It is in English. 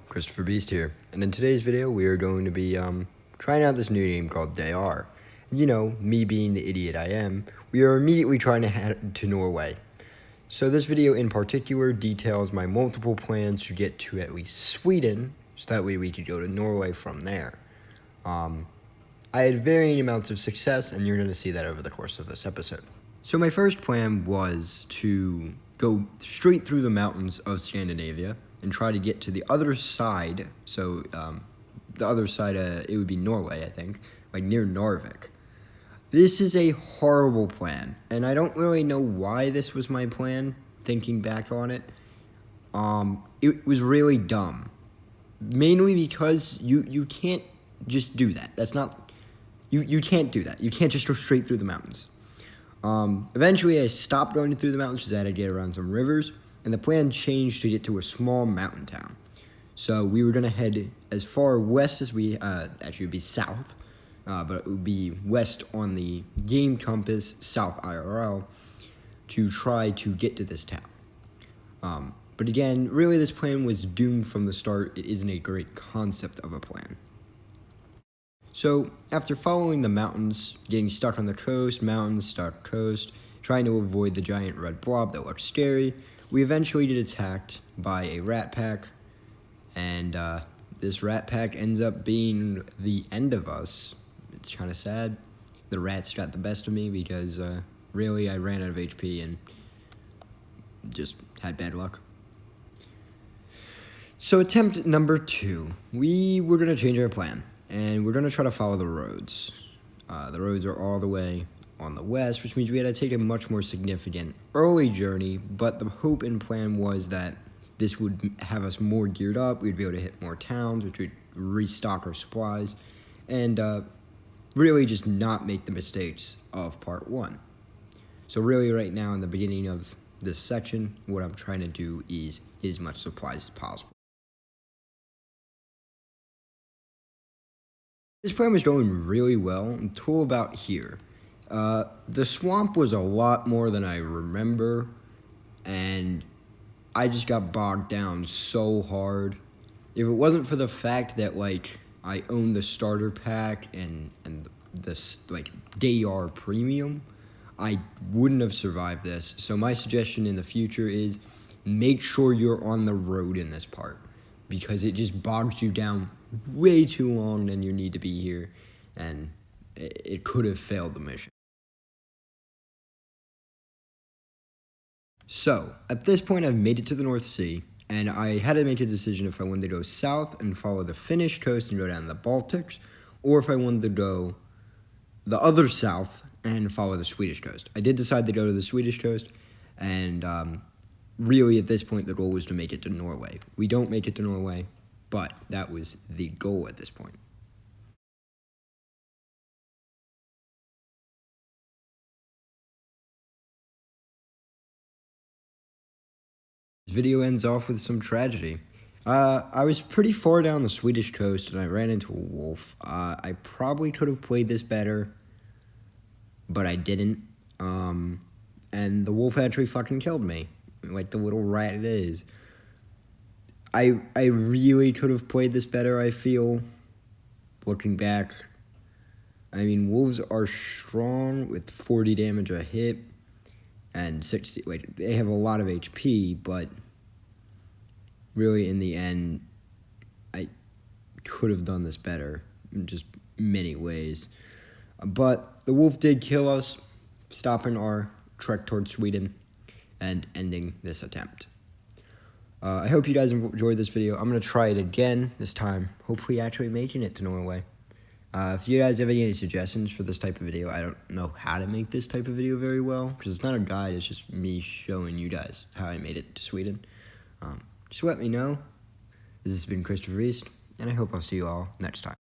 Christopher Beast here, and in today's video we are going to be trying out this new game called DR. You know, me being the idiot I am, we are immediately trying to head to Norway. So this video in particular details my multiple plans to get to at least Sweden, so that way we could go to Norway from there. I had varying amounts of success, and you're going to see that over the course of this episode. So my first plan was to go straight through the mountains of Scandinavia and try to get to the other side. So the other side, it would be Norway, I think, like near Narvik. This is a horrible plan, and I don't really know why this was my plan, thinking back on it. It was really dumb. Mainly because you can't just do that. That's not... You can't do that. You can't just go straight through the mountains. Eventually, I stopped going through the mountains because I had to get around some rivers, and the plan changed to get to a small mountain town. So we were going to head as far west as we... actually, it would be south, but it would be west on the game compass, south IRL, to try to get to this town. But again, really this plan was doomed from the start. It isn't a great concept of a plan. So, after following the mountains, getting stuck on the coast, mountains, stuck coast, trying to avoid the giant red blob that looked scary, we eventually get attacked by a rat pack, and this rat pack ends up being the end of us. It's kind of sad. The rats got the best of me because, really, I ran out of HP and just had bad luck. So, attempt number 2. We were going to change our plan. And we're going to try to follow the roads. The roads are all the way on the west, which means we had to take a much more significant early journey, but the hope and plan was that this would have us more geared up, we'd be able to hit more towns, which would restock our supplies, and really just not make the mistakes of part 1. So really right now in the beginning of this section, what I'm trying to do is get as much supplies as possible. This plan was going really well until about here. The swamp was a lot more than I remember, and I just got bogged down so hard. If it wasn't for the fact that, like, I owned the starter pack and this, like, DR premium, I wouldn't have survived this. So my suggestion in the future is make sure you're on the road in this part, because it just bogs you down way too long than you need to be here, and it could have failed the mission. So, at this point I've made it to the North Sea, and I had to make a decision if I wanted to go south and follow the Finnish coast and go down the Baltics, or if I wanted to go the other south and follow the Swedish coast. I did decide to go to the Swedish coast, and really at this point the goal was to make it to Norway. We don't make it to Norway, but that was the goal at this point. This video ends off with some tragedy. I was pretty far down the Swedish coast and I ran into a wolf. I probably could have played this better, but I didn't. And the wolf actually fucking killed me, like the little rat it is. I really could have played this better, I feel, looking back. I mean, wolves are strong with 40 damage a hit and 60, like, they have a lot of HP, but really in the end, I could have done this better in just many ways. But the wolf did kill us, stopping our trek towards Sweden and ending this attempt. I hope you guys enjoyed this video. I'm going to try it again this time, hopefully actually making it to Norway. If you guys have any suggestions for this type of video, I don't know how to make this type of video very well, because it's not a guide, it's just me showing you guys how I made it to Sweden. Just let me know. This has been Christopher East, and I hope I'll see you all next time.